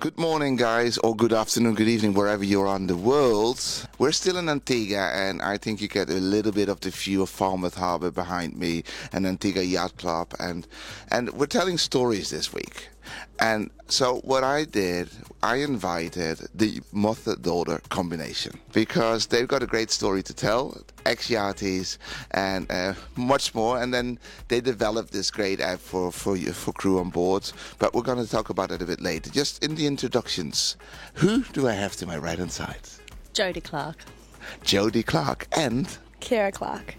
Good morning, guys, or good afternoon, good evening, wherever you're on the world. We're still in Antigua, and I think you get a little bit of the view of Falmouth Harbour behind me and Antigua Yacht Club, and we're telling stories this week. And so what I did, I invited the mother-daughter combination because they've got a great story to tell, ex-yachties and much more. And then they developed this great app for crew on board. But we're going to talk about it a bit later. Just in the introductions, who do I have to my right-hand side? Jodie Clark. Jodie Clark and... Kira Clark.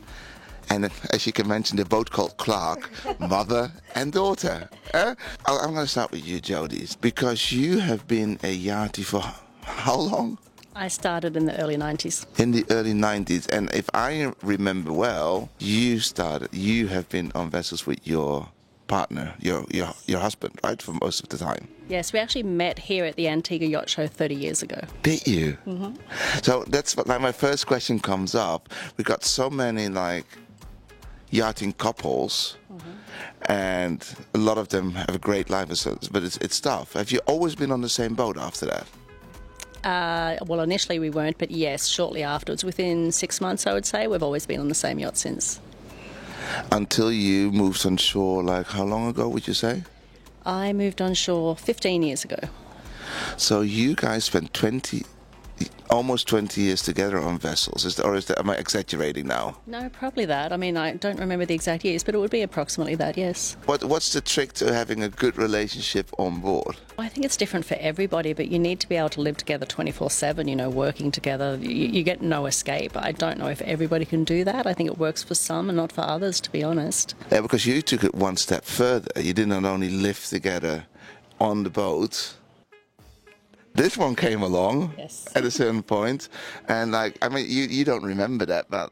And as you can mention, they're both called Clark, mother and daughter. I'm going to start with you, Jodie, because you have been a yachty for how long? I started in the early 90s. In the early 90s. And if I remember well, you have been on vessels with your partner, your husband, right, for most of the time. Yes, we actually met here at the Antigua Yacht Show 30 years ago. Did you? Mm-hmm. So that's what, my first question comes up. We've got so many, yachting couples, and a lot of them have a great life, but it's tough. Have you always been on the same boat after that? Well, initially we weren't, but yes, shortly afterwards, within 6 months, I would say, we've always been on the same yacht since. Until you moved on shore, how long ago would you say? I moved on shore 15 years ago. So you guys spent almost 20 years together on vessels, am I exaggerating now? No, probably that. I mean, I don't remember the exact years, but it would be approximately that, yes. What's the trick to having a good relationship on board? I think it's different for everybody, but you need to be able to live together 24/7, working together. You get no escape. I don't know if everybody can do that. I think it works for some and not for others, to be honest. Yeah, because you took it one step further. You did not only live together on the boat. This one came along at a certain point, and you don't remember that, but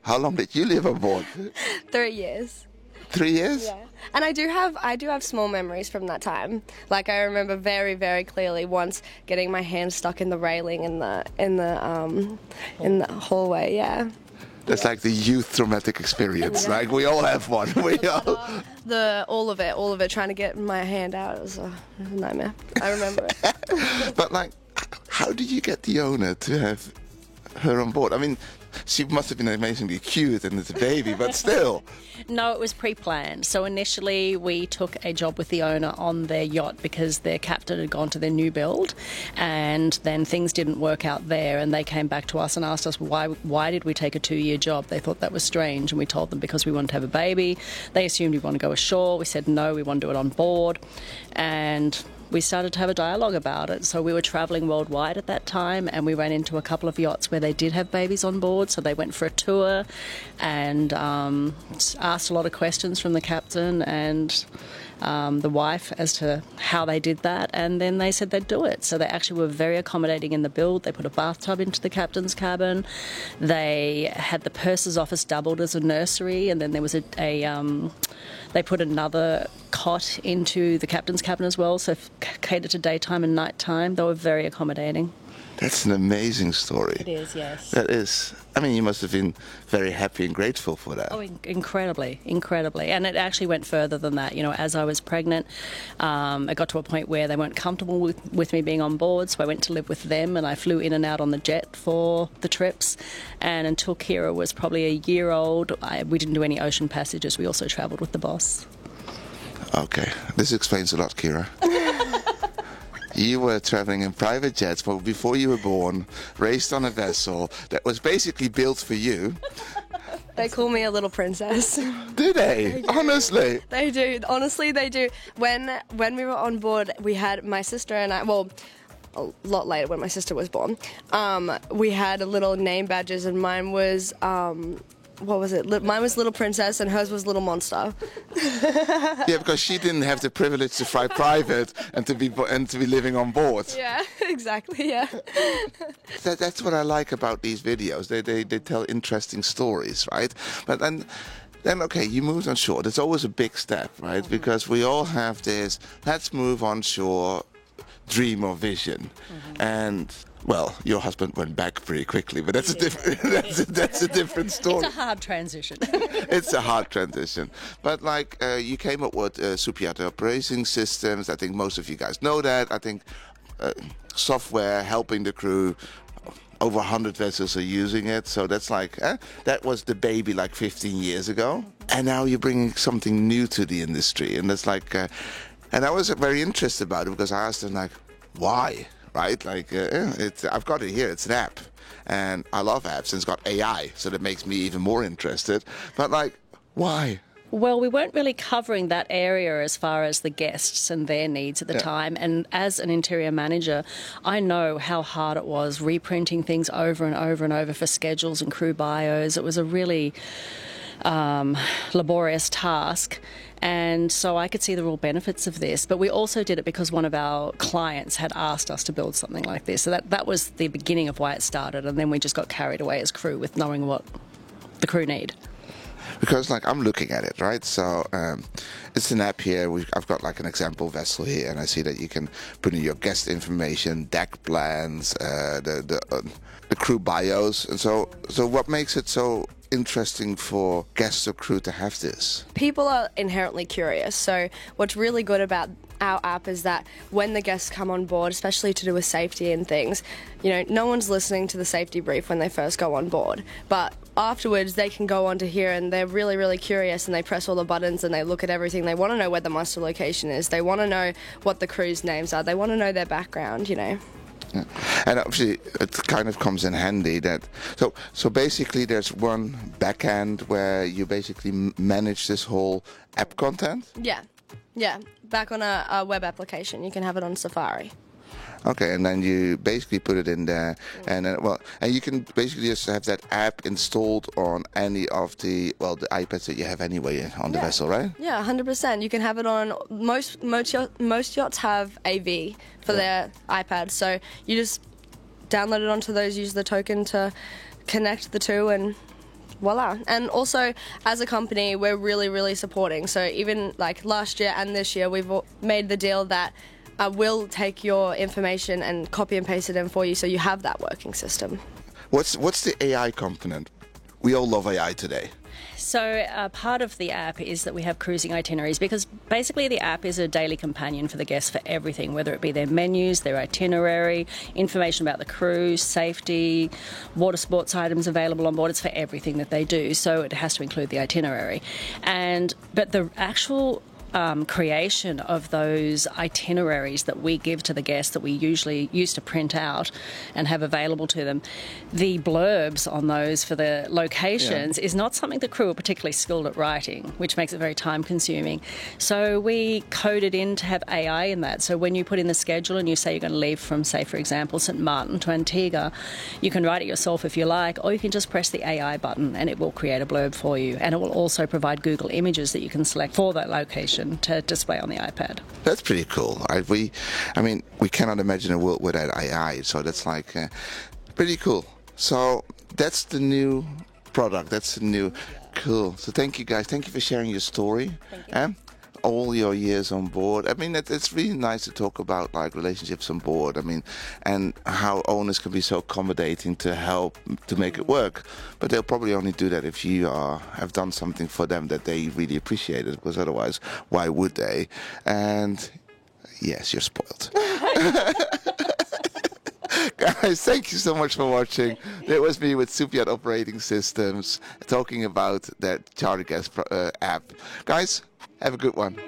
how long did you live on board? 3 years. 3 years? Yeah. And I do have small memories from that time. I remember very, very clearly once getting my hand stuck in the railing in the hallway. Yeah. That's like the youth traumatic experience. Yeah. We all have one. All of it, trying to get my hand out. It was a nightmare. I remember it. But how did you get the owner to have her on board? I mean, she must have been amazingly cute and it's a baby, but still. No, it was pre-planned. So initially we took a job with the owner on their yacht because their captain had gone to their new build, and then things didn't work out there, and they came back to us and asked us why did we take a 2-year job. They thought that was strange, and we told them because we wanted to have a baby. They assumed we want to go ashore. We said no, we want to do it on board, and we started to have a dialogue about it. So we were travelling worldwide at that time, and we ran into a couple of yachts where they did have babies on board, so they went for a tour and asked a lot of questions from the captain and the wife as to how they did that, and then they said they'd do it. So they actually were very accommodating in the build. They put a bathtub into the captain's cabin. They had the purser's office doubled as a nursery, and then there was they put another cot into the captain's cabin as well, so catered to daytime and nighttime. They were very accommodating. That's an amazing story. It is, yes. That is. I mean, you must have been very happy and grateful for that. Oh, incredibly. And it actually went further than that. As I was pregnant, it got to a point where they weren't comfortable with me being on board, so I went to live with them, and I flew in and out on the jet for the trips. And until Kira was probably a year old, we didn't do any ocean passages. We also travelled with the boss. Okay, this explains a lot, Kira. You were traveling in private jets before you were born, raised on a vessel that was basically built for you. They call me a little princess. Do they? Honestly? They do. Honestly, they do. When we were on board, we had my sister and I, well, a lot later when my sister was born, we had little name badges, and mine was... what was it? Mine was Little Princess and hers was Little Monster. Yeah, because she didn't have the privilege to fly private and to be living on board. Yeah, exactly. Yeah. That's what I like about these videos. They tell interesting stories, right? But then okay, you moved on shore. That's always a big step, right? Because we all have this. Let's move on shore. Dream or vision, and well, your husband went back pretty quickly, but that's a different that's a different story. It's a hard transition. It's a hard transition, but you came up with super yacht operating systems. I think most of you guys know that. I think software helping the crew. Over 100 vessels are using it, so that's like that was the baby like 15 years ago, and now you're bringing something new to the industry, and that's like, and I was very interested about it because I asked them like, why, right? Like, I've got it here, it's an app, and I love apps, and it's got AI, so that makes me even more interested. But like, why? Well, we weren't really covering that area as far as the guests and their needs at the time. And as an interior manager, I know how hard it was reprinting things over and over and over for schedules and crew bios. It was a really laborious task. And so I could see the real benefits of this. But we also did it because one of our clients had asked us to build something like this. So that was the beginning of why it started. And then we just got carried away as crew with knowing what the crew need. Because like I'm looking at it, right? So it's an app here. I've got like an example vessel here, and I see that you can put in your guest information, deck plans, the crew bios, and so what makes it so interesting for guests or crew to have this? People are inherently curious, so what's really good about our app is that when the guests come on board, especially to do with safety and things, no one's listening to the safety brief when they first go on board, but afterwards they can go on to here and they're really, really curious and they press all the buttons and they look at everything. They want to know where the muster location is. They want to know what the crew's names are. They want to know their background, Yeah. And obviously it kind of comes in handy that so basically there's one backend where you basically manage this whole app content. Yeah, back on a web application. You can have it on Safari. Okay, and then you basically put it in there, and and you can basically just have that app installed on any of the iPads that you have anyway on the vessel, right? Yeah, 100%. You can have it on most yachts have AV for their iPads, so you just download it onto those, use the token to connect the two, and voila. And also, as a company, we're really, really supporting. So even like last year and this year, we've made the deal that we'll take your information and copy and paste it in for you so you have that working system. What's the AI component? We all love AI today. So part of the app is that we have cruising itineraries, because basically the app is a daily companion for the guests for everything, whether it be their menus, their itinerary, information about the cruise, safety, water sports items available on board. It's for everything that they do, so it has to include the itinerary. But the actual creation of those itineraries that we give to the guests that we usually used to print out and have available to them, the blurbs on those for the locations is not something the crew are particularly skilled at writing, which makes it very time consuming. So we coded in to have AI in that. So when you put in the schedule and you say you're going to leave from, say, for example, St. Martin to Antigua, you can write it yourself if you like, or you can just press the AI button and it will create a blurb for you. And it will also provide Google images that you can select for that location to display on the iPad. That's pretty cool. We cannot imagine a world without AI, so that's like pretty cool. So that's the new product. That's the new cool. So thank you guys. Thank you for sharing your story. Thank you. All your years on board. I mean, it's really nice to talk about like relationships on board. I mean, and how owners can be so accommodating to help to make it work. But they'll probably only do that if you have done something for them that they really appreciate it. Because otherwise, why would they? And yes, you're spoiled. Guys, thank you so much for watching. That was me with Superyacht Operating Systems talking about that Charter Guest app. Guys, have a good one.